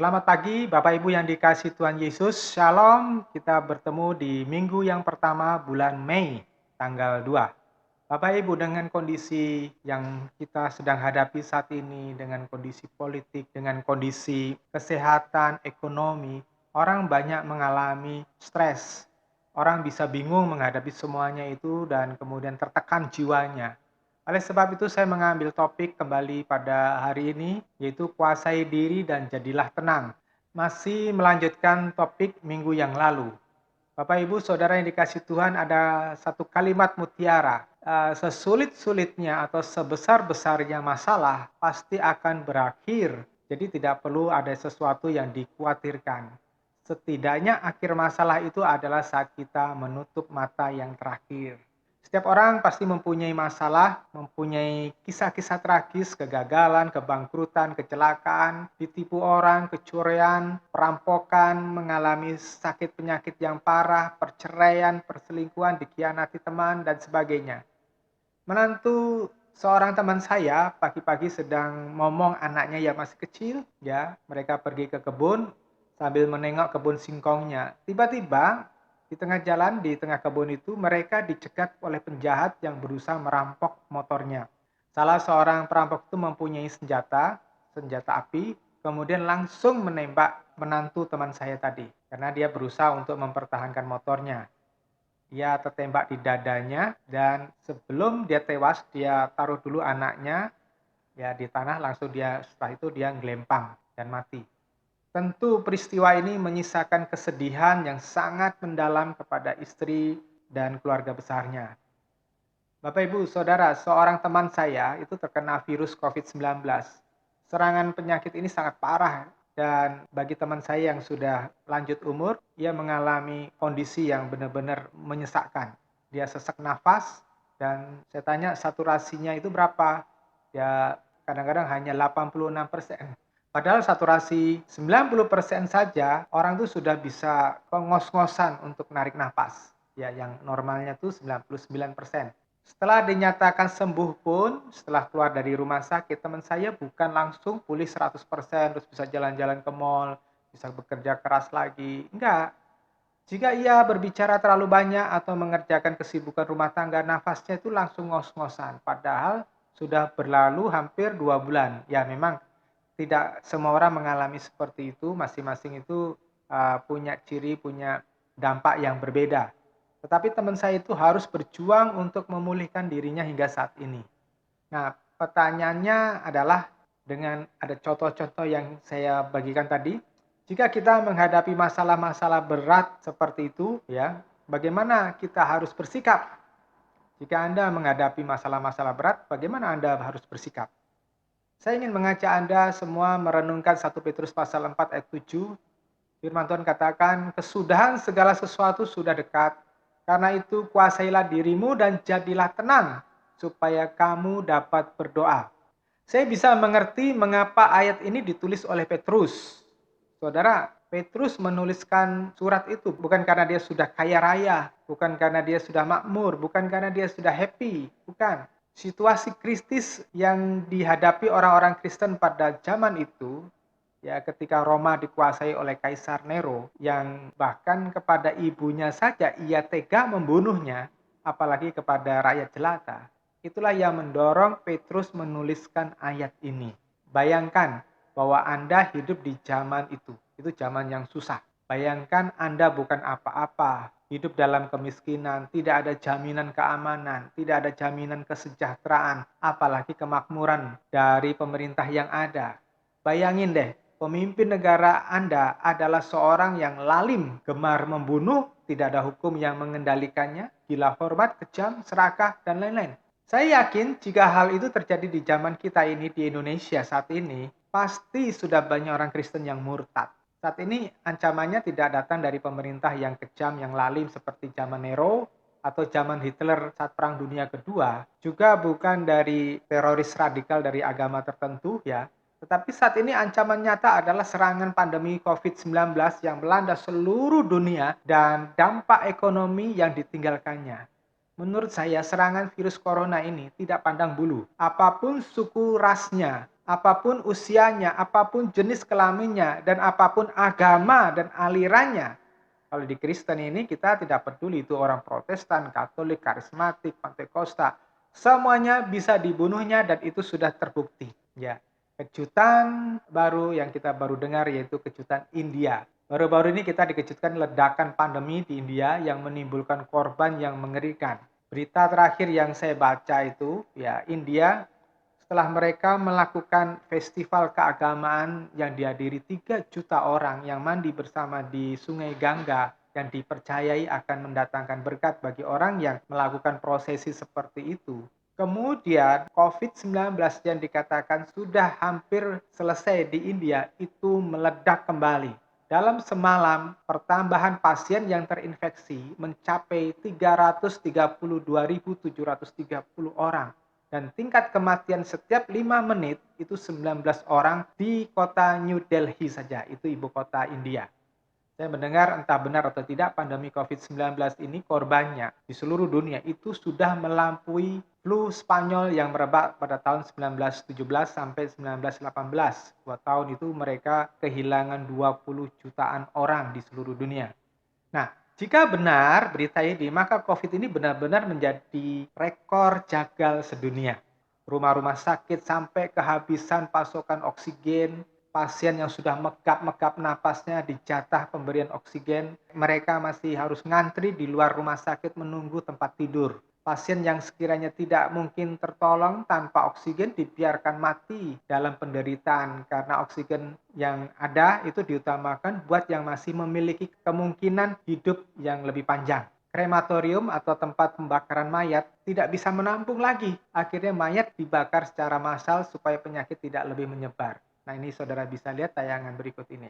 Selamat pagi Bapak Ibu yang dikasihi Tuhan Yesus. Shalom, kita bertemu di minggu yang pertama bulan Mei, tanggal 2. Bapak Ibu, dengan kondisi yang kita sedang hadapi saat ini, dengan kondisi politik, dengan kondisi kesehatan, ekonomi, orang banyak mengalami stres. Orang bisa bingung menghadapi semuanya itu dan kemudian tertekan jiwanya. Oleh sebab itu saya mengambil topik kembali pada hari ini, yaitu kuasai diri dan jadilah tenang. Masih melanjutkan topik minggu yang lalu. Bapak Ibu Saudara yang dikasihi Tuhan, ada satu kalimat mutiara. Sesulit-sulitnya atau sebesar-besarnya masalah pasti akan berakhir. Jadi tidak perlu ada sesuatu yang dikhawatirkan. Setidaknya akhir masalah itu adalah saat kita menutup mata yang terakhir. Setiap orang pasti mempunyai masalah, mempunyai kisah-kisah tragis, kegagalan, kebangkrutan, kecelakaan, ditipu orang, kecurian, perampokan, mengalami sakit penyakit yang parah, perceraian, perselingkuhan, dikhianati teman, dan sebagainya. Menantu seorang teman saya pagi-pagi sedang ngomong anaknya yang masih kecil, ya, mereka pergi ke kebun sambil menengok kebun singkongnya. Tiba-tiba di tengah jalan, di tengah kebun itu, mereka dicegat oleh penjahat yang berusaha merampok motornya. Salah seorang perampok itu mempunyai senjata api, kemudian langsung menembak menantu teman saya tadi, karena dia berusaha untuk mempertahankan motornya. Dia tertembak di dadanya, dan sebelum dia tewas, dia taruh dulu anaknya ya di tanah, langsung setelah itu dia ngelempang dan mati. Tentu peristiwa ini menyisakan kesedihan yang sangat mendalam kepada istri dan keluarga besarnya. Bapak Ibu Saudara, seorang teman saya itu terkena virus COVID-19. Serangan penyakit ini sangat parah, dan bagi teman saya yang sudah lanjut umur, ia mengalami kondisi yang benar-benar menyesakkan. Dia sesak nafas, dan saya tanya saturasinya itu berapa? Ya kadang-kadang hanya 86%. Padahal saturasi 90% saja, orang tuh sudah bisa ngos-ngosan untuk narik nafas. Ya, yang normalnya tuh 99%. Setelah dinyatakan sembuh pun, setelah keluar dari rumah sakit, teman saya bukan langsung pulih 100%, terus bisa jalan-jalan ke mall, bisa bekerja keras lagi. Enggak. Jika ia berbicara terlalu banyak atau mengerjakan kesibukan rumah tangga, nafasnya itu langsung ngos-ngosan. Padahal sudah berlalu hampir 2 bulan. Ya memang tidak semua orang mengalami seperti itu, masing-masing itu punya ciri, punya dampak yang berbeda. Tetapi teman saya itu harus berjuang untuk memulihkan dirinya hingga saat ini. Nah, pertanyaannya adalah, dengan ada contoh-contoh yang saya bagikan tadi, jika kita menghadapi masalah-masalah berat seperti itu, ya, bagaimana kita harus bersikap? Jika Anda menghadapi masalah-masalah berat, bagaimana Anda harus bersikap? Saya ingin mengajak Anda semua merenungkan 1 Petrus pasal 4 ayat 7. Firman Tuhan katakan, kesudahan segala sesuatu sudah dekat. Karena itu kuasailah dirimu dan jadilah tenang, supaya kamu dapat berdoa. Saya bisa mengerti mengapa ayat ini ditulis oleh Petrus. Saudara, Petrus menuliskan surat itu bukan karena dia sudah kaya raya, bukan karena dia sudah makmur, bukan karena dia sudah happy, bukan. Situasi kritis yang dihadapi orang-orang Kristen pada zaman itu, ya ketika Roma dikuasai oleh Kaisar Nero, yang bahkan kepada ibunya saja ia tega membunuhnya, apalagi kepada rakyat jelata. Itulah yang mendorong Petrus menuliskan ayat ini. Bayangkan bahwa Anda hidup di zaman itu zaman yang susah. Bayangkan Anda bukan apa-apa, hidup dalam kemiskinan, tidak ada jaminan keamanan, tidak ada jaminan kesejahteraan, apalagi kemakmuran dari pemerintah yang ada. Bayangin deh, pemimpin negara Anda adalah seorang yang lalim, gemar membunuh, tidak ada hukum yang mengendalikannya, gila hormat, kejam, serakah, dan lain-lain. Saya yakin jika hal itu terjadi di zaman kita ini di Indonesia saat ini, pasti sudah banyak orang Kristen yang murtad. Saat ini ancamannya tidak datang dari pemerintah yang kejam, yang lalim seperti zaman Nero atau zaman Hitler saat Perang Dunia Kedua, juga bukan dari teroris radikal dari agama tertentu ya. Tetapi saat ini ancaman nyata adalah serangan pandemi COVID-19 yang melanda seluruh dunia dan dampak ekonomi yang ditinggalkannya. Menurut saya serangan virus corona ini tidak pandang bulu. Apapun suku rasnya, apapun usianya, apapun jenis kelaminnya, dan apapun agama dan alirannya. Kalau di Kristen ini kita tidak peduli itu orang Protestan, Katolik, Karismatik, Pantekosta, semuanya bisa dibunuhnya dan itu sudah terbukti. Ya, kejutan baru yang kita baru dengar yaitu kejutan India. Baru-baru ini kita dikejutkan ledakan pandemi di India yang menimbulkan korban yang mengerikan. Berita terakhir yang saya baca itu, ya India setelah mereka melakukan festival keagamaan yang dihadiri 3 juta orang yang mandi bersama di Sungai Gangga yang dipercayai akan mendatangkan berkat bagi orang yang melakukan prosesi seperti itu. Kemudian COVID-19 yang dikatakan sudah hampir selesai di India itu meledak kembali. Dalam semalam, pertambahan pasien yang terinfeksi mencapai 332.730 orang. Dan tingkat kematian setiap 5 menit itu 19 orang di kota New Delhi saja, itu ibu kota India. Saya mendengar entah benar atau tidak pandemi COVID-19 ini korbannya di seluruh dunia itu sudah melampaui flu Spanyol yang merebak pada tahun 1917 sampai 1918. 2 tahun itu mereka kehilangan 20 jutaan orang di seluruh dunia. Nah, jika benar berita ini, maka COVID ini benar-benar menjadi rekor jagal sedunia. Rumah-rumah sakit sampai kehabisan pasokan oksigen, pasien yang sudah megap-megap napasnya dijatah pemberian oksigen, mereka masih harus ngantri di luar rumah sakit menunggu tempat tidur. Pasien yang sekiranya tidak mungkin tertolong tanpa oksigen dibiarkan mati dalam penderitaan karena oksigen yang ada itu diutamakan buat yang masih memiliki kemungkinan hidup yang lebih panjang. Krematorium atau tempat pembakaran mayat tidak bisa menampung lagi. Akhirnya mayat dibakar secara massal supaya penyakit tidak lebih menyebar. Nah, ini saudara bisa lihat tayangan berikut ini.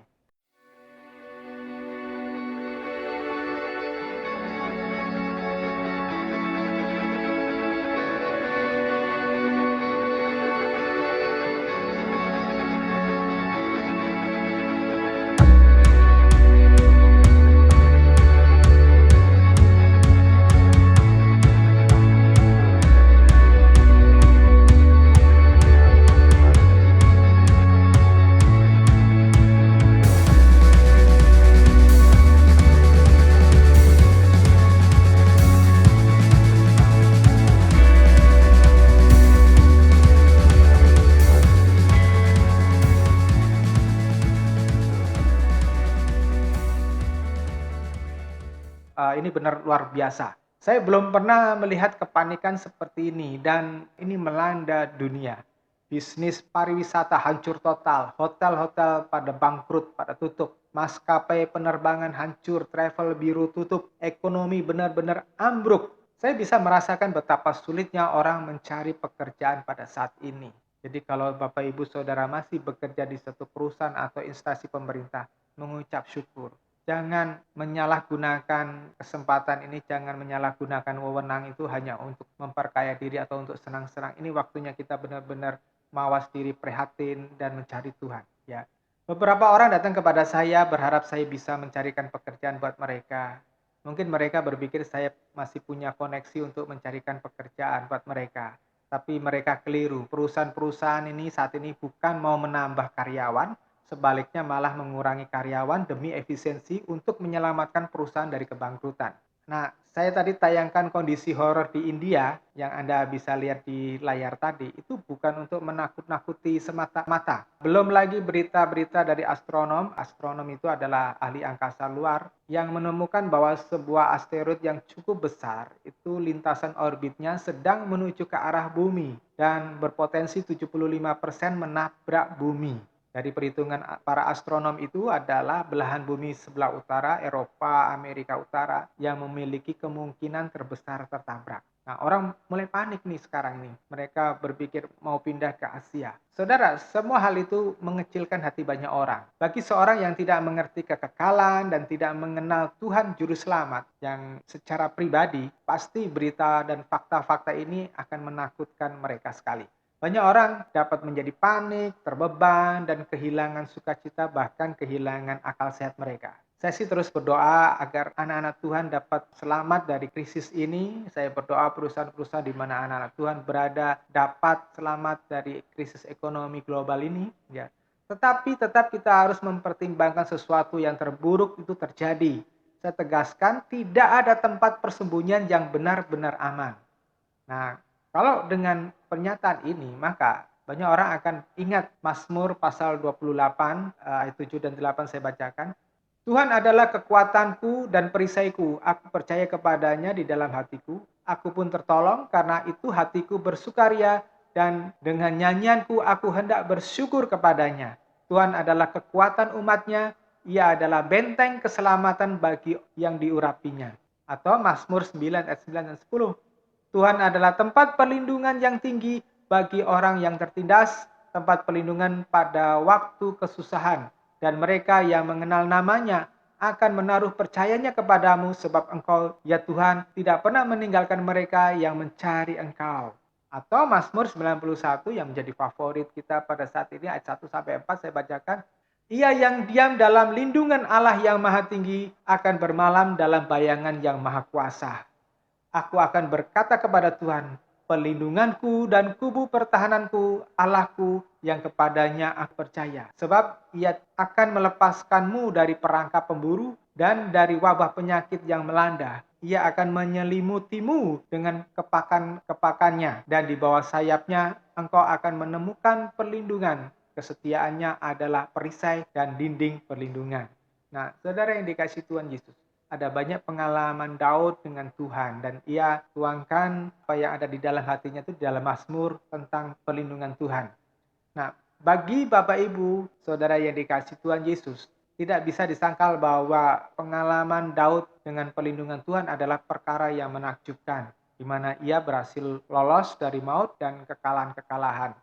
Ini benar luar biasa. Saya belum pernah melihat kepanikan seperti ini dan ini melanda dunia. Bisnis pariwisata hancur total, hotel-hotel pada bangkrut, pada tutup, maskapai penerbangan hancur, travel biru tutup, ekonomi benar-benar ambruk. Saya bisa merasakan betapa sulitnya orang mencari pekerjaan pada saat ini. Jadi kalau Bapak Ibu Saudara masih bekerja di satu perusahaan atau instansi pemerintah, mengucap syukur. Jangan menyalahgunakan kesempatan ini, jangan menyalahgunakan wewenang itu hanya untuk memperkaya diri atau untuk senang-senang. Ini waktunya kita benar-benar mawas diri, prihatin, dan mencari Tuhan. Ya, beberapa orang datang kepada saya berharap saya bisa mencarikan pekerjaan buat mereka. Mungkin mereka berpikir saya masih punya koneksi untuk mencarikan pekerjaan buat mereka. Tapi mereka keliru. Perusahaan-perusahaan ini saat ini bukan mau menambah karyawan, sebaliknya malah mengurangi karyawan demi efisiensi untuk menyelamatkan perusahaan dari kebangkrutan. Nah, saya tadi tayangkan kondisi horor di India yang Anda bisa lihat di layar tadi, itu bukan untuk menakut-nakuti semata-mata. Belum lagi berita-berita dari astronom. Astronom itu adalah ahli angkasa luar yang menemukan bahwa sebuah asteroid yang cukup besar itu lintasan orbitnya sedang menuju ke arah bumi dan berpotensi 75% menabrak bumi. Dari perhitungan para astronom itu adalah belahan bumi sebelah utara, Eropa, Amerika Utara yang memiliki kemungkinan terbesar tertabrak. Nah, orang mulai panik nih sekarang nih. Mereka berpikir mau pindah ke Asia. Saudara, semua hal itu mengecilkan hati banyak orang. Bagi seorang yang tidak mengerti kekekalan dan tidak mengenal Tuhan Juru Selamat yang secara pribadi, pasti berita dan fakta-fakta ini akan menakutkan mereka sekali. Banyak orang dapat menjadi panik, terbeban, dan kehilangan sukacita, bahkan kehilangan akal sehat mereka. Saya sih terus berdoa agar anak-anak Tuhan dapat selamat dari krisis ini. Saya berdoa perusahaan-perusahaan di mana anak-anak Tuhan berada dapat selamat dari krisis ekonomi global ini, ya. Tetapi tetap kita harus mempertimbangkan sesuatu yang terburuk itu terjadi. Saya tegaskan, tidak ada tempat persembunyian yang benar-benar aman. Nah, kalau dengan pernyataan ini, maka banyak orang akan ingat Mazmur pasal 28, ayat 7 dan 8 saya bacakan. Tuhan adalah kekuatanku dan perisaiku. Aku percaya kepadanya di dalam hatiku. Aku pun tertolong, karena itu hatiku bersukaria dan dengan nyanyianku aku hendak bersyukur kepadanya. Tuhan adalah kekuatan umatnya. Ia adalah benteng keselamatan bagi yang diurapinya. Atau Mazmur 9 ayat 9 dan 10. Tuhan adalah tempat perlindungan yang tinggi bagi orang yang tertindas, tempat perlindungan pada waktu kesusahan. Dan mereka yang mengenal namanya akan menaruh percayanya kepadamu, sebab engkau, ya Tuhan, tidak pernah meninggalkan mereka yang mencari engkau. Atau Mazmur 91 yang menjadi favorit kita pada saat ini, ayat 1-4 saya bacakan. Ia yang diam dalam lindungan Allah yang maha tinggi akan bermalam dalam bayangan yang maha kuasa. Aku akan berkata kepada Tuhan, pelindunganku dan kubu pertahananku, Allahku yang kepadanya aku percaya. Sebab ia akan melepaskanmu dari perangkap pemburu dan dari wabah penyakit yang melanda. Ia akan menyelimutimu dengan kepakan-kepakannya, dan di bawah sayapnya engkau akan menemukan perlindungan. Kesetiaannya adalah perisai dan dinding perlindungan. Nah, saudara yang dikasihi Tuhan Yesus, ada banyak pengalaman Daud dengan Tuhan, dan ia tuangkan apa yang ada di dalam hatinya itu di dalam Mazmur tentang perlindungan Tuhan. Nah, bagi Bapak Ibu, saudara yang dikasihi Tuhan Yesus, tidak bisa disangkal bahwa pengalaman Daud dengan perlindungan Tuhan adalah perkara yang menakjubkan, di mana ia berhasil lolos dari maut dan kekalahan-kekalahan.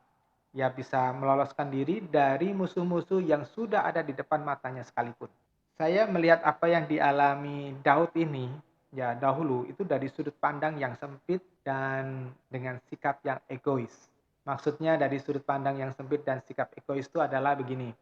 Ia bisa meloloskan diri dari musuh-musuh yang sudah ada di depan matanya sekalipun. Saya melihat apa yang dialami Daud ini, ya dahulu itu dari sudut pandang yang sempit dan dengan sikap yang egois. Maksudnya dari sudut pandang yang sempit dan sikap egois itu adalah begini.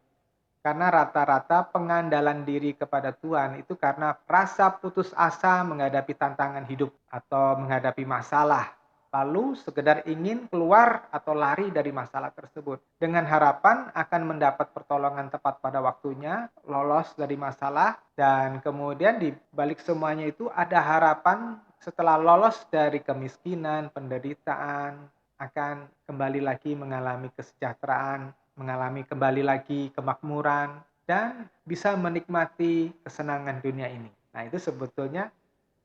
Karena rata-rata pengandalan diri kepada Tuhan itu karena rasa putus asa menghadapi tantangan hidup atau menghadapi masalah. Lalu sekedar ingin keluar atau lari dari masalah tersebut. Dengan harapan akan mendapat pertolongan tepat pada waktunya, lolos dari masalah, dan kemudian di balik semuanya itu ada harapan setelah lolos dari kemiskinan, penderitaan, akan kembali lagi mengalami kesejahteraan, mengalami kembali lagi kemakmuran, dan bisa menikmati kesenangan dunia ini. Nah, itu sebetulnya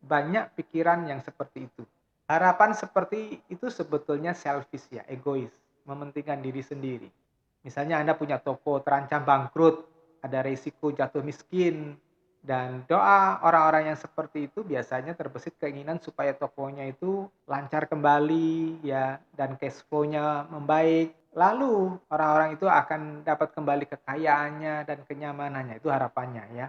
banyak pikiran yang seperti itu. Harapan seperti itu sebetulnya selfish ya, egois, mementingkan diri sendiri. Misalnya Anda punya toko terancam bangkrut, ada risiko jatuh miskin, dan doa orang-orang yang seperti itu biasanya terbesit keinginan supaya tokonya itu lancar kembali ya, dan cash flow-nya membaik. Lalu orang-orang itu akan dapat kembali kekayaannya dan kenyamanannya, itu harapannya ya.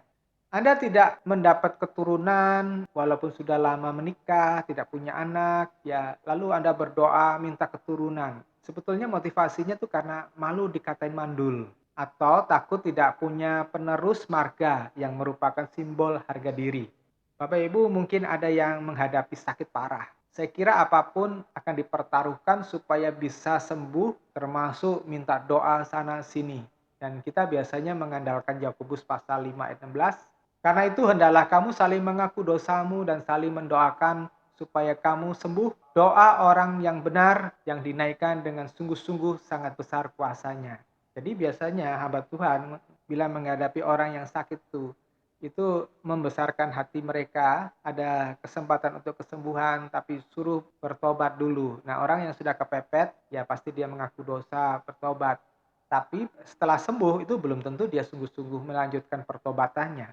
Anda tidak mendapat keturunan walaupun sudah lama menikah, tidak punya anak, ya lalu Anda berdoa minta keturunan. Sebetulnya motivasinya tuh karena malu dikatain mandul atau takut tidak punya penerus marga yang merupakan simbol harga diri. Bapak Ibu mungkin ada yang menghadapi sakit parah. Saya kira apapun akan dipertaruhkan supaya bisa sembuh, termasuk minta doa sana sini. Dan kita biasanya mengandalkan Yakobus pasal 5 ayat 16. Karena itu hendaklah kamu saling mengaku dosamu dan saling mendoakan supaya kamu sembuh. Doa orang yang benar yang dinaikkan dengan sungguh-sungguh sangat besar kuasanya. Jadi biasanya hamba Tuhan bila menghadapi orang yang sakit itu membesarkan hati mereka, ada kesempatan untuk kesembuhan, tapi suruh bertobat dulu. Nah, orang yang sudah kepepet, ya pasti dia mengaku dosa, bertobat. Tapi setelah sembuh itu belum tentu dia sungguh-sungguh melanjutkan pertobatannya.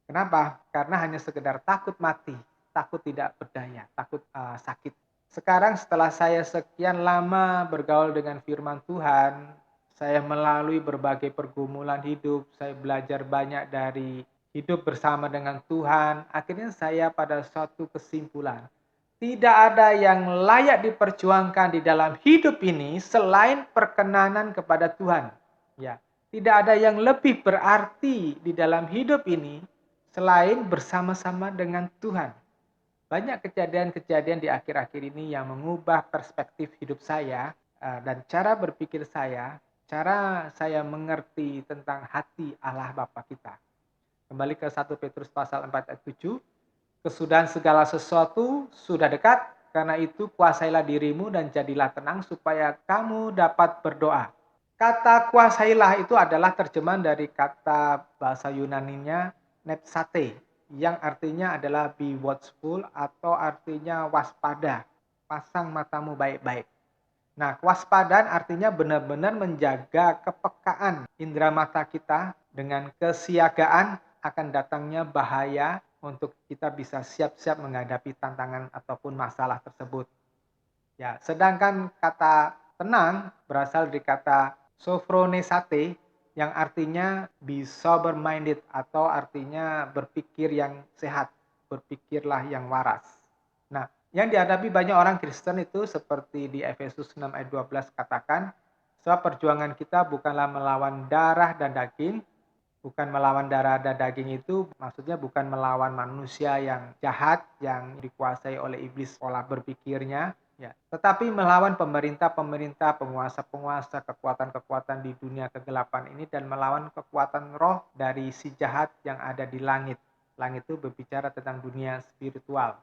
Kenapa? Karena hanya sekedar takut mati, takut tidak berdaya, takut sakit. Sekarang setelah saya sekian lama bergaul dengan firman Tuhan, saya melalui berbagai pergumulan hidup, saya belajar banyak dari hidup bersama dengan Tuhan. Akhirnya saya pada suatu kesimpulan, tidak ada yang layak diperjuangkan di dalam hidup ini selain perkenanan kepada Tuhan. Ya, tidak ada yang lebih berarti di dalam hidup ini selain bersama-sama dengan Tuhan. Banyak kejadian-kejadian di akhir-akhir ini yang mengubah perspektif hidup saya dan cara berpikir saya, cara saya mengerti tentang hati Allah Bapa kita. Kembali ke 1 Petrus pasal 4 ayat 7, kesudahan segala sesuatu sudah dekat, karena itu kuasailah dirimu dan jadilah tenang supaya kamu dapat berdoa. Kata kuasailah itu adalah terjemahan dari kata bahasa Yunaninya nepsate, yang artinya adalah be watchful atau artinya waspada, pasang matamu baik-baik. Nah, kewaspadaan artinya benar-benar menjaga kepekaan indera mata kita dengan kesiagaan akan datangnya bahaya untuk kita bisa siap-siap menghadapi tantangan ataupun masalah tersebut. Ya, sedangkan kata tenang berasal dari kata sophronesate yang artinya be sober minded atau artinya berpikir yang sehat, berpikirlah yang waras. Nah, yang dihadapi banyak orang Kristen itu seperti di Efesus 6 ayat 12 katakan, sebab perjuangan kita bukanlah melawan darah dan daging, bukan melawan darah dan daging itu maksudnya bukan melawan manusia yang jahat, yang dikuasai oleh iblis pola berpikirnya, ya, tetapi melawan pemerintah-pemerintah, penguasa-penguasa, kekuatan-kekuatan di dunia kegelapan ini dan melawan kekuatan roh dari si jahat yang ada di langit. Langit itu berbicara tentang dunia spiritual.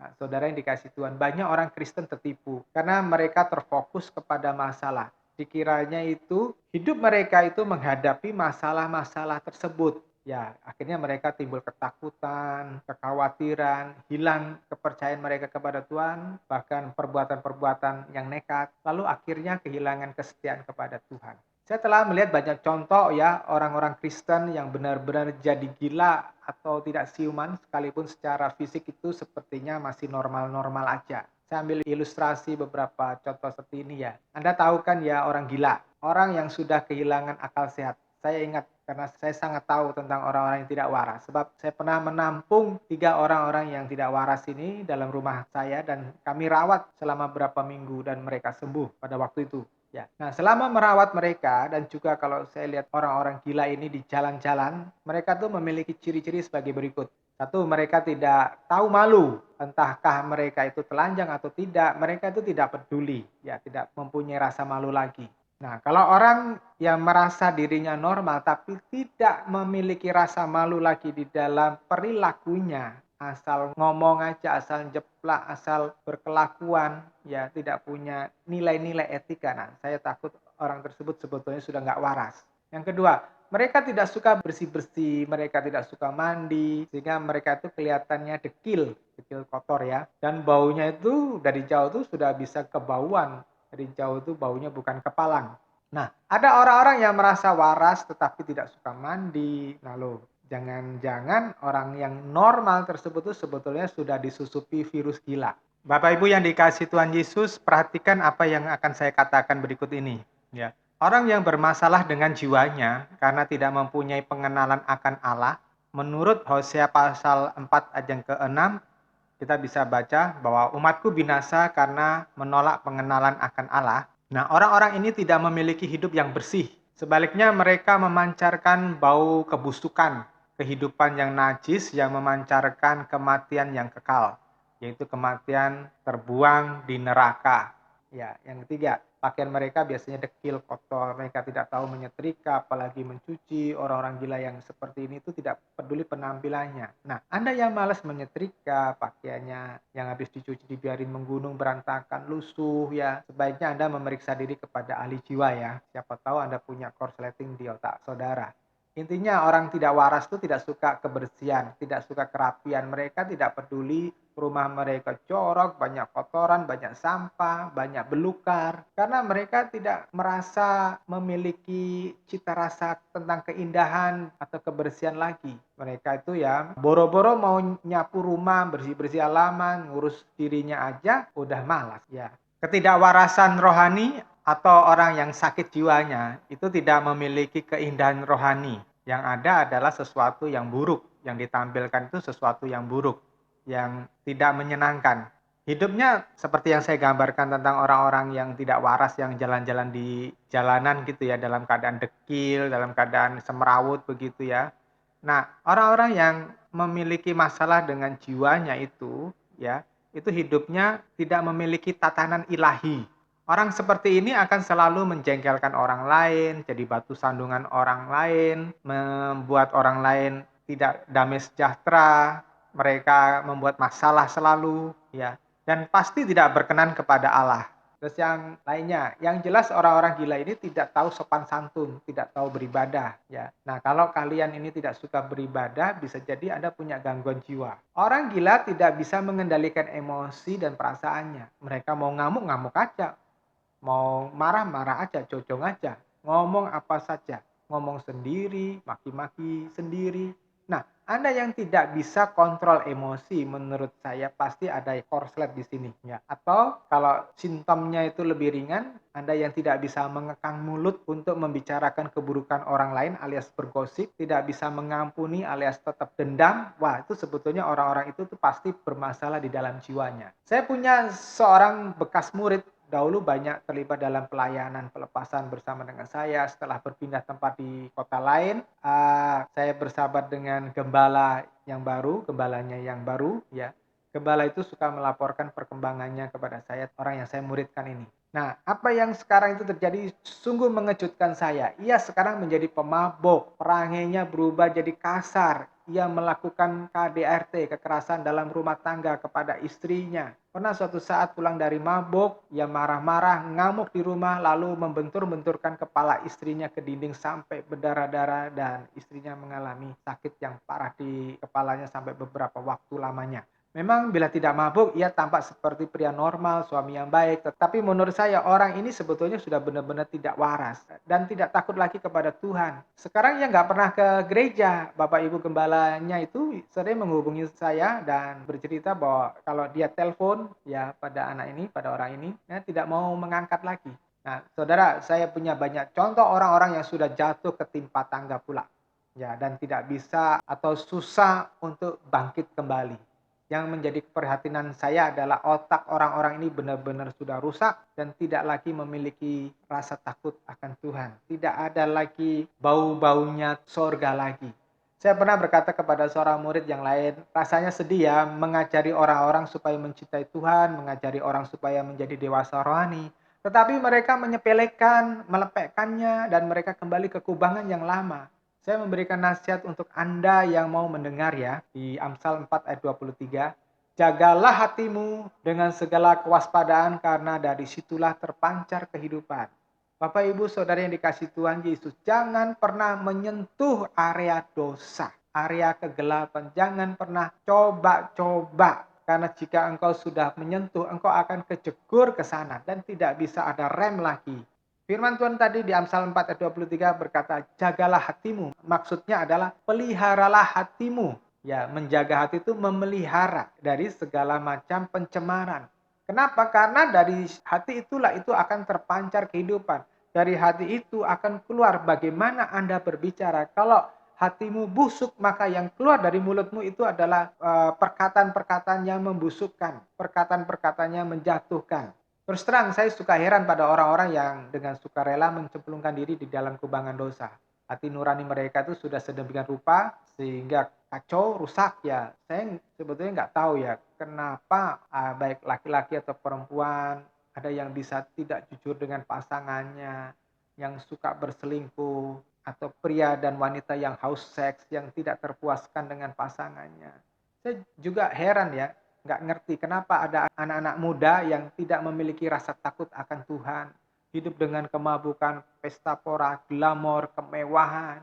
Nah, saudara yang dikasih Tuhan, banyak orang Kristen tertipu karena mereka terfokus kepada masalah. Dikiranya itu hidup mereka itu menghadapi masalah-masalah tersebut. Ya, akhirnya mereka timbul ketakutan, kekhawatiran, hilang kepercayaan mereka kepada Tuhan, bahkan perbuatan-perbuatan yang nekat, lalu akhirnya kehilangan kesetiaan kepada Tuhan. Saya telah melihat banyak contoh ya orang-orang Kristen yang benar-benar jadi gila atau tidak siuman sekalipun secara fisik itu sepertinya masih normal-normal aja. Saya ambil ilustrasi beberapa contoh seperti ini ya. Anda tahu kan ya orang gila, orang yang sudah kehilangan akal sehat. Saya ingat karena saya sangat tahu tentang orang-orang yang tidak waras. Sebab saya pernah menampung 3 orang-orang yang tidak waras ini dalam rumah saya dan kami rawat selama beberapa minggu dan mereka sembuh pada waktu itu. Ya. Nah, selama merawat mereka dan juga kalau saya lihat orang-orang gila ini di jalan-jalan, mereka tuh memiliki ciri-ciri sebagai berikut. Satu, mereka tidak tahu malu, entahkah mereka itu telanjang atau tidak, mereka itu tidak peduli, ya, tidak mempunyai rasa malu lagi. Nah, kalau orang yang merasa dirinya normal tapi tidak memiliki rasa malu lagi di dalam perilakunya, asal ngomong aja, asal jeplak, asal berkelakuan, ya tidak punya nilai-nilai etika. Nah, saya takut orang tersebut sebetulnya sudah nggak waras. Yang kedua, mereka tidak suka bersih-bersih, mereka tidak suka mandi, sehingga mereka itu kelihatannya dekil kotor ya. Dan baunya itu dari jauh tuh sudah bisa kebauan. Dari jauh itu baunya bukan kepalang. Nah, ada orang-orang yang merasa waras tetapi tidak suka mandi. Lalu, jangan-jangan orang yang normal tersebut tuh sebetulnya sudah disusupi virus gila. Bapak Ibu yang dikasih Tuhan Yesus, perhatikan apa yang akan saya katakan berikut ini. Ya. Orang yang bermasalah dengan jiwanya karena tidak mempunyai pengenalan akan Allah, menurut Hosea pasal 4 ayat yang ke-6, kita bisa baca bahwa umatku binasa karena menolak pengenalan akan Allah. Nah, orang-orang ini tidak memiliki hidup yang bersih. Sebaliknya mereka memancarkan bau kebusukan, kehidupan yang najis yang memancarkan kematian yang kekal, yaitu kematian terbuang di neraka. Ya, yang ketiga, pakaian mereka biasanya dekil, kotor, mereka tidak tahu menyetrika, apalagi mencuci. Orang-orang gila yang seperti ini itu tidak peduli penampilannya. Nah, Anda yang malas menyetrika, pakaiannya yang habis dicuci dibiarin menggunung, berantakan, lusuh, ya sebaiknya Anda memeriksa diri kepada ahli jiwa ya. Siapa tahu Anda punya korsleting di otak saudara. Intinya orang tidak waras itu tidak suka kebersihan, tidak suka kerapian. Mereka tidak peduli rumah mereka jorok, banyak kotoran, banyak sampah, banyak belukar. Karena mereka tidak merasa memiliki cita rasa tentang keindahan atau kebersihan lagi. Mereka itu ya boro-boro mau nyapu rumah, bersih-bersih halaman, ngurus dirinya aja udah malas ya. Ketidakwarasan rohani atau orang yang sakit jiwanya itu tidak memiliki keindahan rohani. Yang ada adalah sesuatu yang buruk, yang ditampilkan itu sesuatu yang buruk, yang tidak menyenangkan. Hidupnya seperti yang saya gambarkan tentang orang-orang yang tidak waras yang jalan-jalan di jalanan gitu ya, dalam keadaan dekil, dalam keadaan semrawut begitu ya. Nah, orang-orang yang memiliki masalah dengan jiwanya itu, ya, itu hidupnya tidak memiliki tatanan ilahi. Orang seperti ini akan selalu menjengkelkan orang lain, jadi batu sandungan orang lain, membuat orang lain tidak damai sejahtera, mereka membuat masalah selalu, ya, dan pasti tidak berkenan kepada Allah. Terus yang lainnya, yang jelas orang-orang gila ini tidak tahu sopan santun, tidak tahu beribadah, ya. Nah, kalau kalian ini tidak suka beribadah, bisa jadi Anda punya gangguan jiwa. Orang gila tidak bisa mengendalikan emosi dan perasaannya. Mereka mau ngamuk, ngamuk aja. Mau marah, marah aja, cocong aja. Ngomong apa saja. Ngomong sendiri, maki-maki sendiri. Nah, Anda yang tidak bisa kontrol emosi, menurut saya pasti ada korslet di sini, ya. Atau kalau simptomnya itu lebih ringan, Anda yang tidak bisa mengekang mulut untuk membicarakan keburukan orang lain alias bergosip, tidak bisa mengampuni alias tetap dendam, wah itu sebetulnya orang-orang itu tuh pasti bermasalah di dalam jiwanya. Saya punya seorang bekas murid dahulu banyak terlibat dalam pelayanan pelepasan bersama dengan saya. Setelah berpindah tempat di kota lain, saya bersahabat dengan gembala yang baru, gembalanya yang baru, ya. Gembala itu suka melaporkan perkembangannya kepada saya, orang yang saya muridkan ini. Nah, apa yang sekarang itu terjadi sungguh mengejutkan saya. Ia sekarang menjadi pemabuk, perangainya berubah jadi kasar. Ia melakukan KDRT, kekerasan dalam rumah tangga kepada istrinya. Pernah suatu saat pulang dari mabuk, ia marah-marah, ngamuk di rumah, lalu membentur-benturkan kepala istrinya ke dinding sampai berdarah-darah dan istrinya mengalami sakit yang parah di kepalanya sampai beberapa waktu lamanya. Memang bila tidak mabuk, ia tampak seperti pria normal, suami yang baik. Tetapi menurut saya orang ini sebetulnya sudah benar-benar tidak waras dan tidak takut lagi kepada Tuhan. Sekarang ia nggak pernah ke gereja. Bapak Ibu gembalanya itu sering menghubungi saya dan bercerita bahwa kalau dia telepon ya pada anak ini, pada orang ini, ya, tidak mau mengangkat lagi. Nah, saudara, saya punya banyak contoh orang-orang yang sudah jatuh ketimpa tangga pula. Ya, dan tidak bisa atau susah untuk bangkit kembali. Yang menjadi keprihatinan saya adalah otak orang-orang ini benar-benar sudah rusak dan tidak lagi memiliki rasa takut akan Tuhan. Tidak ada lagi bau-baunya sorga lagi. Saya pernah berkata kepada seorang murid yang lain, rasanya sedih ya mengajari orang-orang supaya mencintai Tuhan, mengajari orang supaya menjadi dewasa rohani. Tetapi mereka menyepelekan, melepekkannya, dan mereka kembali ke kubangan yang lama. Saya memberikan nasihat untuk Anda yang mau mendengar ya, di Amsal 4 ayat 23. Jagalah hatimu dengan segala kewaspadaan karena dari situlah terpancar kehidupan. Bapak Ibu Saudara yang dikasihi Tuhan Yesus, jangan pernah menyentuh area dosa, area kegelapan. Jangan pernah coba-coba. Karena jika engkau sudah menyentuh, engkau akan kejegur ke sana dan tidak bisa ada rem lagi. Firman Tuhan tadi di Amsal 4 ayat 23 berkata, jagalah hatimu. Maksudnya adalah peliharalah hatimu. Ya, menjaga hati itu memelihara dari segala macam pencemaran. Kenapa? Karena dari hati itulah itu akan terpancar kehidupan. Dari hati itu akan keluar bagaimana Anda berbicara. Kalau hatimu busuk, maka yang keluar dari mulutmu itu adalah perkataan-perkataan yang membusukkan. Perkataan-perkataan yang menjatuhkan. Terus terang, saya suka heran pada orang-orang yang dengan sukarela mencemplungkan diri di dalam kubangan dosa. Hati nurani mereka itu sudah sedemikian rupa sehingga kacau, rusak ya. Saya sebetulnya nggak tahu ya kenapa baik laki-laki atau perempuan ada yang bisa tidak jujur dengan pasangannya, yang suka berselingkuh, atau pria dan wanita yang haus seks, yang tidak terpuaskan dengan pasangannya. Saya juga heran ya, nggak ngerti kenapa ada anak-anak muda yang tidak memiliki rasa takut akan Tuhan, hidup dengan kemabukan, pesta pora, glamor, kemewahan,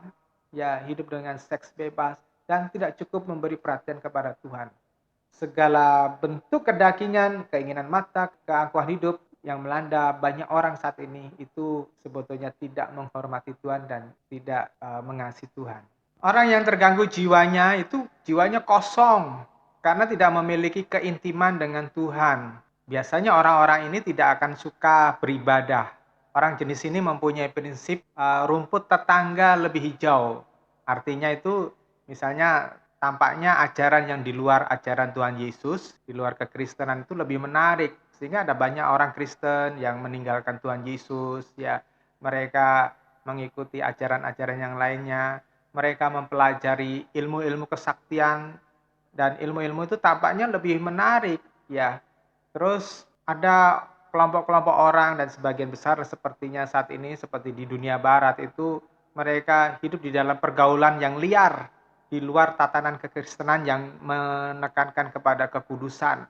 ya hidup dengan seks bebas, dan tidak cukup memberi perhatian kepada Tuhan. Segala bentuk kedagingan, keinginan mata, keangkuhan hidup yang melanda banyak orang saat ini itu sebetulnya tidak menghormati Tuhan dan tidak mengasihi Tuhan. Orang yang terganggu jiwanya itu jiwanya kosong karena tidak memiliki keintiman dengan Tuhan. Biasanya orang-orang ini tidak akan suka beribadah. Orang jenis ini mempunyai prinsip rumput tetangga lebih hijau. Artinya itu misalnya tampaknya ajaran yang di luar ajaran Tuhan Yesus, di luar kekristenan itu lebih menarik. Sehingga ada banyak orang Kristen yang meninggalkan Tuhan Yesus, ya mereka mengikuti ajaran-ajaran yang lainnya. mereka mempelajari ilmu-ilmu kesaktian, dan ilmu-ilmu itu tampaknya lebih menarik, ya. Terus ada kelompok-kelompok orang dan sebagian besar sepertinya saat ini seperti di dunia barat itu mereka hidup di dalam pergaulan yang liar, di luar tatanan kekristenan yang menekankan kepada kekudusan.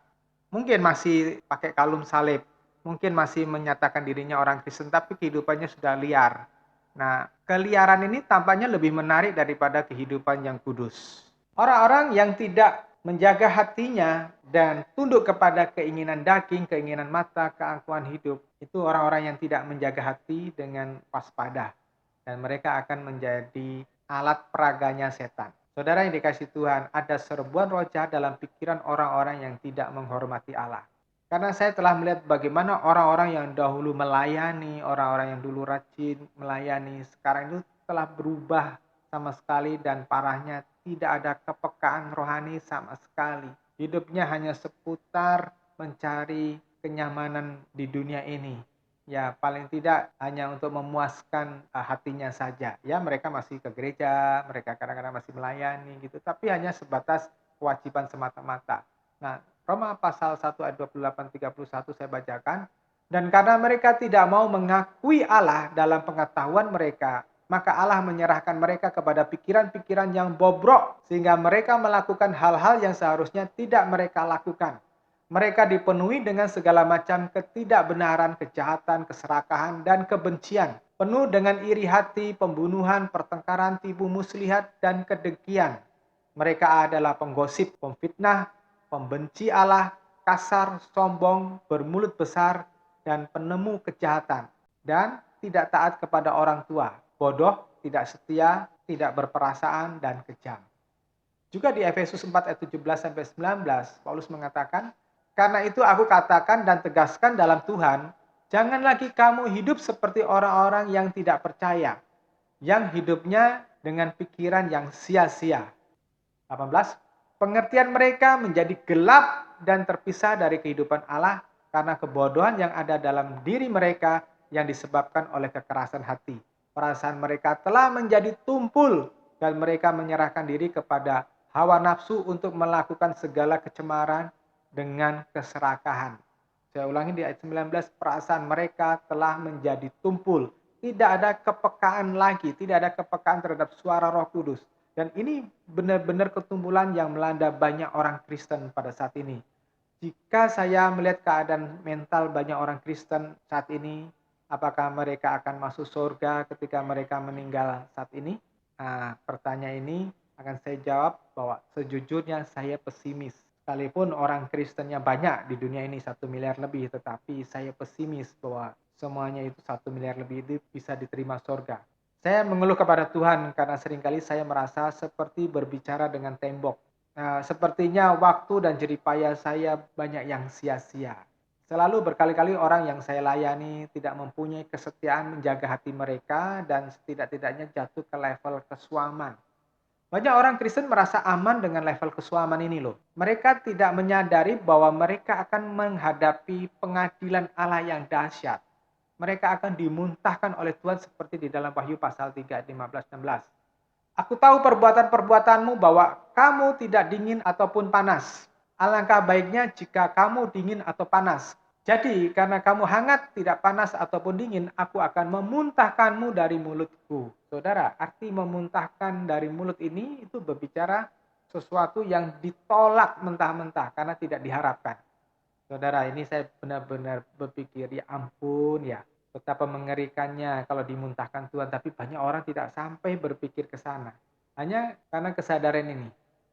Mungkin masih pakai kalung salib, mungkin masih menyatakan dirinya orang Kristen, tapi kehidupannya sudah liar. Nah, keliaran ini tampaknya lebih menarik daripada kehidupan yang kudus. Orang-orang yang tidak menjaga hatinya dan tunduk kepada keinginan daging, keinginan mata, keangkuhan hidup, itu orang-orang yang tidak menjaga hati dengan waspada. Dan mereka akan menjadi alat peraganya setan. Saudara yang dikasih Tuhan, ada serbuan roh jahat dalam pikiran orang-orang yang tidak menghormati Allah. Karena saya telah melihat bagaimana orang-orang yang dahulu melayani, orang-orang yang dulu rajin melayani, sekarang itu telah berubah sama sekali dan parahnya tidak ada kepekaan rohani sama sekali. Hidupnya hanya seputar mencari kenyamanan di dunia ini. Ya, paling tidak hanya untuk memuaskan hatinya saja. Ya, mereka masih ke gereja, mereka kadang-kadang masih melayani gitu, tapi hanya sebatas kewajiban semata-mata. Nah, Roma pasal 1 ayat 28-31 saya bacakan. Dan karena mereka tidak mau mengakui Allah dalam pengetahuan mereka, maka Allah menyerahkan mereka kepada pikiran-pikiran yang bobrok, sehingga mereka melakukan hal-hal yang seharusnya tidak mereka lakukan. Mereka dipenuhi dengan segala macam ketidakbenaran, kejahatan, keserakahan, dan kebencian. Penuh dengan iri hati, pembunuhan, pertengkaran, tipu muslihat, dan kedengkian. Mereka adalah penggosip, pemfitnah, pembenci Allah, kasar, sombong, bermulut besar, dan penemu kejahatan. Dan tidak taat kepada orang tua, bodoh, tidak setia, tidak berperasaan, dan kejam. Juga di Efesus 4 ayat 17-19, Paulus mengatakan, karena itu aku katakan dan tegaskan dalam Tuhan, jangan lagi kamu hidup seperti orang-orang yang tidak percaya, yang hidupnya dengan pikiran yang sia-sia. 18. Pengertian mereka menjadi gelap dan terpisah dari kehidupan Allah karena kebodohan yang ada dalam diri mereka yang disebabkan oleh kekerasan hati. Perasaan mereka telah menjadi tumpul dan mereka menyerahkan diri kepada hawa nafsu untuk melakukan segala kecemaran dengan keserakahan. Saya ulangi di ayat 19, perasaan mereka telah menjadi tumpul. Tidak ada kepekaan lagi, tidak ada kepekaan terhadap suara Roh Kudus. Dan ini benar-benar ketumbulan yang melanda banyak orang Kristen pada saat ini. Jika saya melihat keadaan mental banyak orang Kristen saat ini, apakah mereka akan masuk surga ketika mereka meninggal saat ini? Nah, pertanyaan ini akan saya jawab bahwa sejujurnya saya pesimis. Sekalipun orang Kristennya banyak di dunia ini 1 miliar lebih, tetapi saya pesimis bahwa semuanya itu 1 miliar lebih itu bisa diterima surga. Saya mengeluh kepada Tuhan karena seringkali saya merasa seperti berbicara dengan tembok. Sepertinya waktu dan jeripaya saya banyak yang sia-sia. Selalu berkali-kali orang yang saya layani tidak mempunyai kesetiaan menjaga hati mereka dan setidak-tidaknya jatuh ke level kesuaman. Banyak orang Kristen merasa aman dengan level kesuaman ini loh. Mereka tidak menyadari bahwa mereka akan menghadapi pengadilan Allah yang dahsyat. Mereka akan dimuntahkan oleh Tuhan seperti di dalam Wahyu pasal 3 ayat 15-16. Aku tahu perbuatan-perbuatanmu bahwa kamu tidak dingin ataupun panas. Alangkah baiknya jika kamu dingin atau panas. Jadi karena kamu hangat, tidak panas ataupun dingin, aku akan memuntahkanmu dari mulutku. Saudara, arti memuntahkan dari mulut ini itu berbicara sesuatu yang ditolak mentah-mentah karena tidak diharapkan. Saudara, ini saya benar-benar berpikir, ya ampun ya, betapa mengerikannya kalau dimuntahkan Tuhan. Tapi banyak orang tidak sampai berpikir ke sana. Hanya karena kesadaran ini,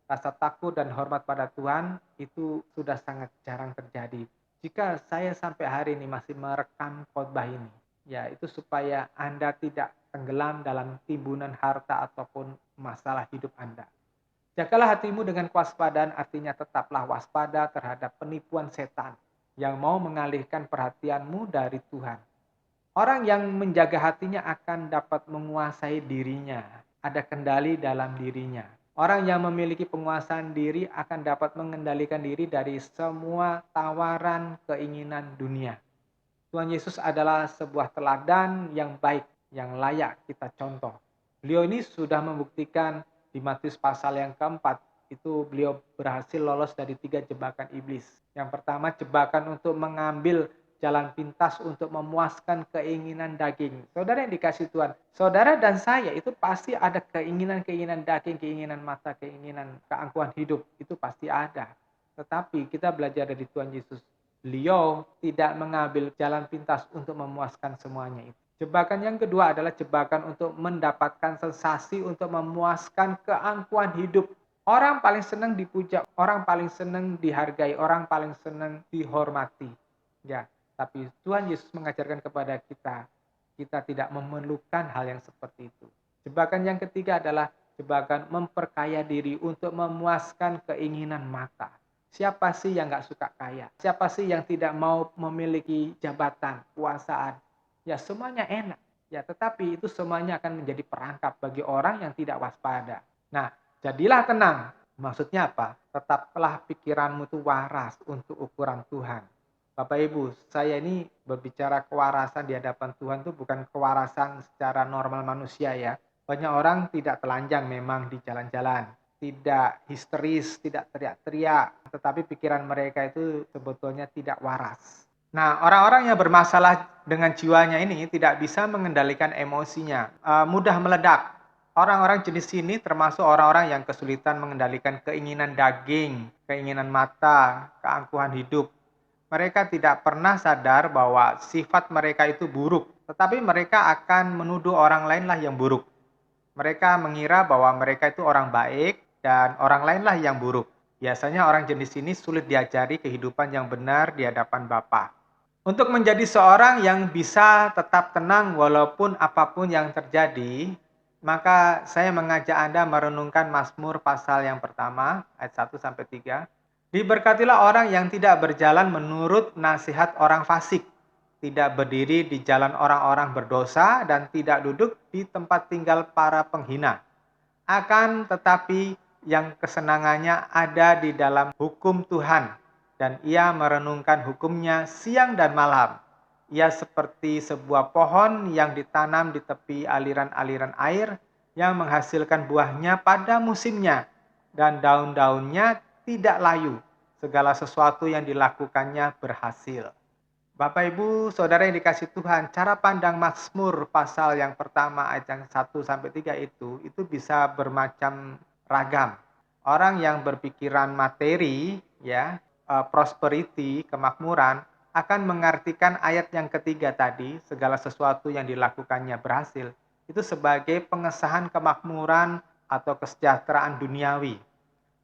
rasa takut dan hormat pada Tuhan itu sudah sangat jarang terjadi. Jika saya sampai hari ini masih merekam khotbah ini, ya itu supaya Anda tidak tenggelam dalam timbunan harta ataupun masalah hidup Anda. Jagalah hatimu dengan kewaspadaan, artinya tetaplah waspada terhadap penipuan setan yang mau mengalihkan perhatianmu dari Tuhan. Orang yang menjaga hatinya akan dapat menguasai dirinya, ada kendali dalam dirinya. Orang yang memiliki penguasaan diri akan dapat mengendalikan diri dari semua tawaran keinginan dunia. Tuhan Yesus adalah sebuah teladan yang baik, yang layak kita contoh. Beliau ini sudah membuktikan di Matius pasal yang keempat, itu beliau berhasil lolos dari 3 jebakan iblis. Yang pertama, jebakan untuk mengambil jalan pintas untuk memuaskan keinginan daging. Saudara yang dikasih Tuhan, saudara dan saya itu pasti ada keinginan-keinginan daging, keinginan mata, keinginan keangkuhan hidup, itu pasti ada. Tetapi kita belajar dari Tuhan Yesus, beliau tidak mengambil jalan pintas untuk memuaskan semuanya itu. Jebakan yang kedua adalah jebakan untuk mendapatkan sensasi untuk memuaskan keangkuhan hidup. Orang paling senang dipuja, orang paling senang dihargai, orang paling senang dihormati. Ya, tapi Tuhan Yesus mengajarkan kepada kita, kita tidak memerlukan hal yang seperti itu. Jebakan yang ketiga adalah jebakan memperkaya diri untuk memuaskan keinginan mata. Siapa sih yang nggak suka kaya? Siapa sih yang tidak mau memiliki jabatan, kekuasaan? Ya semuanya enak. Ya tetapi itu semuanya akan menjadi perangkap bagi orang yang tidak waspada. Nah, jadilah tenang. Maksudnya apa? Tetaplah pikiranmu itu waras untuk ukuran Tuhan. Bapak Ibu, saya ini berbicara kewarasan di hadapan Tuhan itu bukan kewarasan secara normal manusia ya. Banyak orang tidak telanjang memang di jalan-jalan, tidak histeris, tidak teriak-teriak, tetapi pikiran mereka itu sebetulnya tidak waras. Nah, orang-orang yang bermasalah dengan jiwanya ini tidak bisa mengendalikan emosinya, mudah meledak. Orang-orang jenis ini termasuk orang-orang yang kesulitan mengendalikan keinginan daging, keinginan mata, keangkuhan hidup. Mereka tidak pernah sadar bahwa sifat mereka itu buruk, tetapi mereka akan menuduh orang lainlah yang buruk. Mereka mengira bahwa mereka itu orang baik dan orang lainlah yang buruk. Biasanya orang jenis ini sulit diajari kehidupan yang benar di hadapan Bapa. Untuk menjadi seorang yang bisa tetap tenang walaupun apapun yang terjadi, maka saya mengajak Anda merenungkan Mazmur pasal yang pertama, ayat 1 sampai 3. Diberkatilah orang yang tidak berjalan menurut nasihat orang fasik, tidak berdiri di jalan orang-orang berdosa, dan tidak duduk di tempat tinggal para penghina. Akan tetapi yang kesenangannya ada di dalam hukum Tuhan, dan ia merenungkan hukumnya siang dan malam. Ia seperti sebuah pohon yang ditanam di tepi aliran-aliran air, yang menghasilkan buahnya pada musimnya, dan daun-daunnya tidak layu. Segala sesuatu yang dilakukannya berhasil. Bapak Ibu, Saudara yang dikasih Tuhan, cara pandang Mazmur pasal yang pertama ayat yang 1 sampai 3 itu bisa bermacam ragam. Orang yang berpikiran materi, ya, prosperity, kemakmuran, akan mengartikan ayat yang ketiga tadi, segala sesuatu yang dilakukannya berhasil, itu sebagai pengesahan kemakmuran atau kesejahteraan duniawi.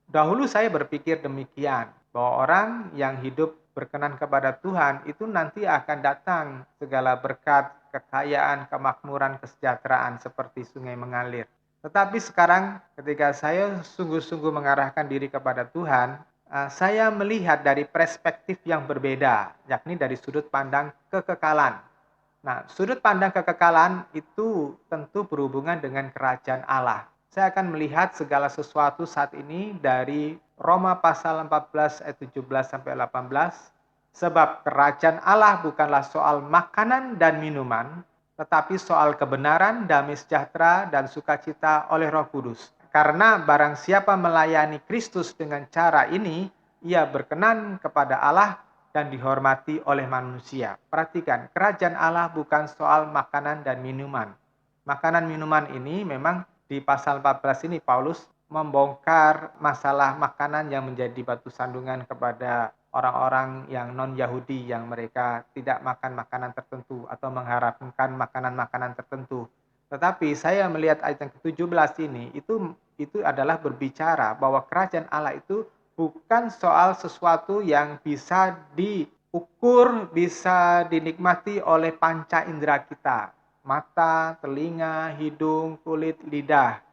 Dahulu saya berpikir demikian, bahwa orang yang hidup berkenan kepada Tuhan itu nanti akan datang segala berkat, kekayaan, kemakmuran, kesejahteraan seperti sungai mengalir. Tetapi sekarang ketika saya sungguh-sungguh mengarahkan diri kepada Tuhan, saya melihat dari perspektif yang berbeda, yakni dari sudut pandang kekekalan. Nah, sudut pandang kekekalan itu tentu berhubungan dengan kerajaan Allah. Saya akan melihat segala sesuatu saat ini dari Roma pasal 14 ayat 17 sampai 18. Sebab kerajaan Allah bukanlah soal makanan dan minuman, tetapi soal kebenaran, damai sejahtera, dan sukacita oleh Roh Kudus. Karena barang siapa melayani Kristus dengan cara ini, ia berkenan kepada Allah dan dihormati oleh manusia. Perhatikan, kerajaan Allah bukan soal makanan dan minuman. Makanan minuman ini memang di pasal 14 ini Paulus membongkar masalah makanan yang menjadi batu sandungan kepada orang-orang yang non-Yahudi yang mereka tidak makan makanan tertentu atau mengharapkan makanan-makanan tertentu. Tetapi saya melihat ayat yang ke-17 ini itu adalah berbicara bahwa kerajaan Allah itu bukan soal sesuatu yang bisa diukur, bisa dinikmati oleh panca indera kita. Mata, telinga, hidung, kulit, lidah.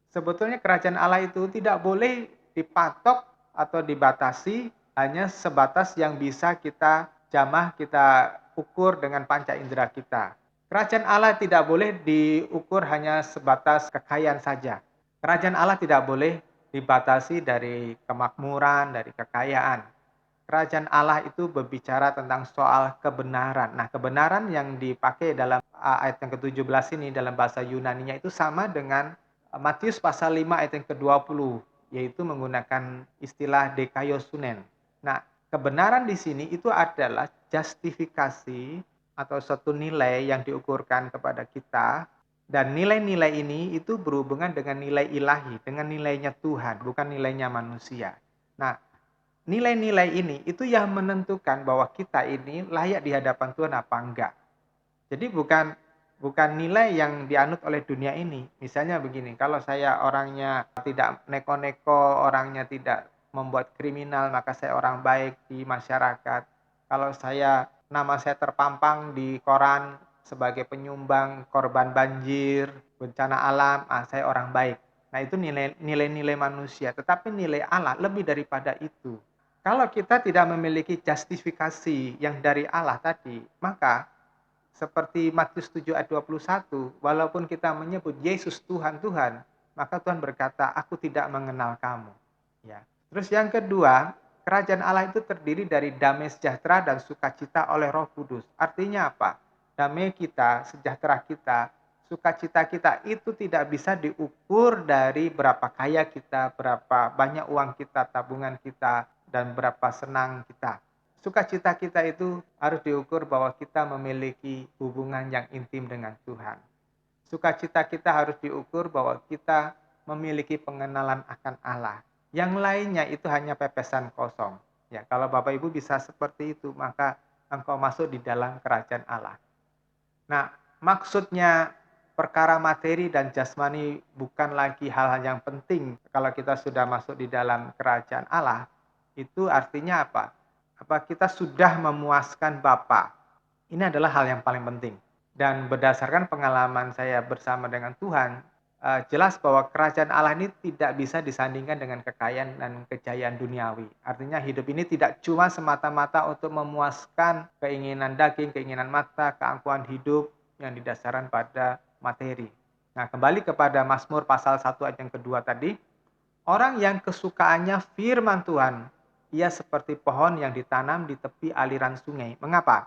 Sebetulnya kerajaan Allah itu tidak boleh dipatok atau dibatasi hanya sebatas yang bisa kita jamah, kita ukur dengan panca indera kita. Kerajaan Allah tidak boleh diukur hanya sebatas kekayaan saja. Kerajaan Allah tidak boleh dibatasi dari kemakmuran, dari kekayaan. Kerajaan Allah itu berbicara tentang soal kebenaran. Nah, kebenaran yang dipakai dalam ayat yang ke-17 ini dalam bahasa Yunaninya itu sama dengan Matius pasal 5 ayat yang ke-20, yaitu menggunakan istilah dikaiosunen. Nah, kebenaran di sini itu adalah justifikasi atau suatu nilai yang diukurkan kepada kita, dan nilai-nilai ini itu berhubungan dengan nilai ilahi, dengan nilainya Tuhan, bukan nilainya manusia. Nah, nilai-nilai ini itu yang menentukan bahwa kita ini layak di hadapan Tuhan apa enggak. Jadi bukan nilai yang dianut oleh dunia ini. Misalnya begini, kalau saya orangnya tidak neko-neko, orangnya tidak membuat kriminal, maka saya orang baik di masyarakat. Kalau nama saya terpampang di koran sebagai penyumbang korban banjir, bencana alam, saya orang baik. Nah, itu nilai-nilai manusia, tetapi nilai Allah lebih daripada itu. Kalau kita tidak memiliki justifikasi yang dari Allah tadi, maka seperti Matius 7 ayat 21, walaupun kita menyebut Yesus Tuhan, Tuhan, maka Tuhan berkata, aku tidak mengenal kamu. Ya. Terus yang kedua, kerajaan Allah itu terdiri dari damai sejahtera dan sukacita oleh Roh Kudus. Artinya apa? Damai kita, sejahtera kita, sukacita kita itu tidak bisa diukur dari berapa kaya kita, berapa banyak uang kita, tabungan kita, dan berapa senang kita. Sukacita kita itu harus diukur bahwa kita memiliki hubungan yang intim dengan Tuhan. Sukacita kita harus diukur bahwa kita memiliki pengenalan akan Allah. Yang lainnya itu hanya pepesan kosong. Ya, kalau Bapak Ibu bisa seperti itu, maka engkau masuk di dalam kerajaan Allah. Nah, maksudnya perkara materi dan jasmani bukan lagi hal-hal yang penting kalau kita sudah masuk di dalam kerajaan Allah. Itu artinya apa? Apa kita sudah memuaskan Bapa? Ini adalah hal yang paling penting. Dan berdasarkan pengalaman saya bersama dengan Tuhan, jelas bahwa kerajaan Allah ini tidak bisa disandingkan dengan kekayaan dan kejayaan duniawi. Artinya hidup ini tidak cuma semata-mata untuk memuaskan keinginan daging, keinginan mata, keangkuhan hidup yang didasarkan pada materi. Nah, kembali kepada Mazmur pasal 1 ayat yang kedua tadi, orang yang kesukaannya firman Tuhan, ia seperti pohon yang ditanam di tepi aliran sungai. Mengapa?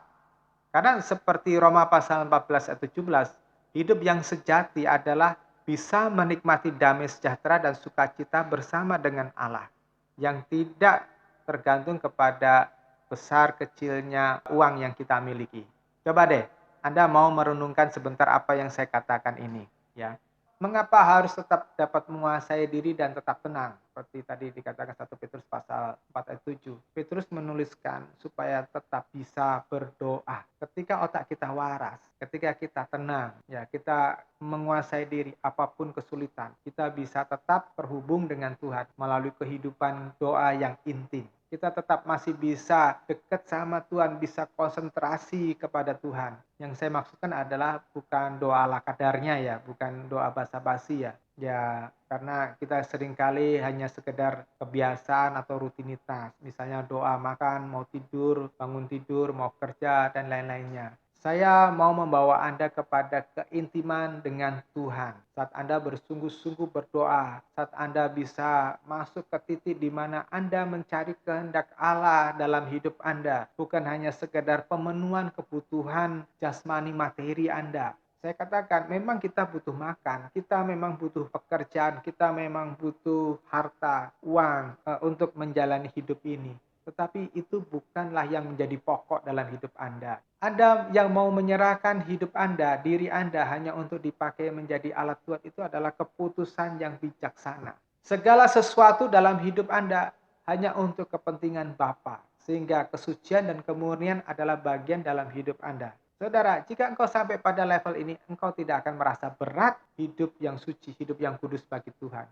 Karena seperti Roma pasal 14 ayat 17, hidup yang sejati adalah bisa menikmati damai sejahtera dan sukacita bersama dengan Allah, yang tidak tergantung kepada besar kecilnya uang yang kita miliki. Coba deh, Anda mau merenungkan sebentar apa yang saya katakan ini, ya. Mengapa harus tetap dapat menguasai diri dan tetap tenang? Seperti tadi dikatakan 1 Petrus pasal 4 ayat 7. Petrus menuliskan supaya tetap bisa berdoa. Ketika otak kita waras, ketika kita tenang, ya kita menguasai diri apapun kesulitan, kita bisa tetap terhubung dengan Tuhan melalui kehidupan doa yang intim. Kita tetap masih bisa dekat sama Tuhan, bisa konsentrasi kepada Tuhan. Yang saya maksudkan adalah bukan doa ala kadarnya ya, bukan doa basa-basi ya. Ya, karena kita seringkali hanya sekedar kebiasaan atau rutinitas. Misalnya doa makan, mau tidur, bangun tidur, mau kerja, dan lain-lainnya. Saya mau membawa Anda kepada keintiman dengan Tuhan. Saat Anda bersungguh-sungguh berdoa, saat Anda bisa masuk ke titik di mana Anda mencari kehendak Allah dalam hidup Anda, bukan hanya sekedar pemenuhan kebutuhan jasmani materi Anda. Saya katakan, memang kita butuh makan, kita memang butuh pekerjaan, kita memang butuh harta, uang untuk menjalani hidup ini. Tetapi itu bukanlah yang menjadi pokok dalam hidup Anda. Anda yang mau menyerahkan hidup Anda, diri Anda hanya untuk dipakai menjadi alat Tuhan, itu adalah keputusan yang bijaksana. Segala sesuatu dalam hidup Anda hanya untuk kepentingan Bapa, sehingga kesucian dan kemurnian adalah bagian dalam hidup Anda. Saudara, jika engkau sampai pada level ini, engkau tidak akan merasa berat hidup yang suci, hidup yang kudus bagi Tuhan.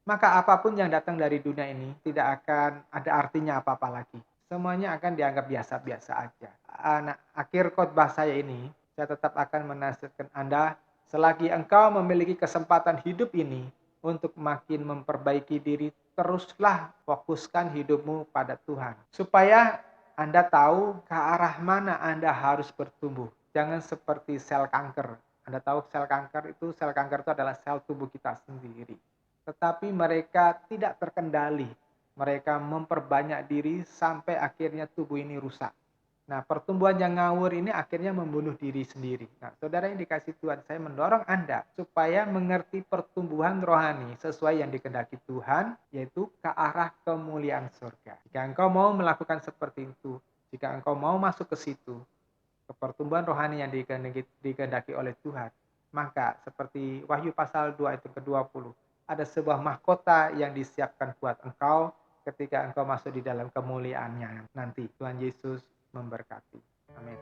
Maka apapun yang datang dari dunia ini tidak akan ada artinya apa-apa lagi. Semuanya akan dianggap biasa-biasa aja. Nah, akhir khotbah saya ini, saya tetap akan menasihatkan Anda, selagi engkau memiliki kesempatan hidup ini untuk makin memperbaiki diri, teruslah fokuskan hidupmu pada Tuhan. Supaya Anda tahu ke arah mana Anda harus bertumbuh. Jangan seperti sel kanker. Anda tahu sel kanker itu adalah sel tubuh kita sendiri. Tetapi mereka tidak terkendali. Mereka memperbanyak diri sampai akhirnya tubuh ini rusak. Nah, pertumbuhan yang ngawur ini akhirnya membunuh diri sendiri. Nah, saudara yang dikasih Tuhan, saya mendorong Anda supaya mengerti pertumbuhan rohani sesuai yang dikehendaki Tuhan, yaitu ke arah kemuliaan surga. Jika engkau mau melakukan seperti itu, jika engkau mau masuk ke situ, ke pertumbuhan rohani yang dikehendaki oleh Tuhan, maka seperti Wahyu pasal 2 ayat ke-20, ada sebuah mahkota yang disiapkan buat engkau ketika engkau masuk di dalam kemuliaannya nanti. Tuhan Yesus memberkati. Amin.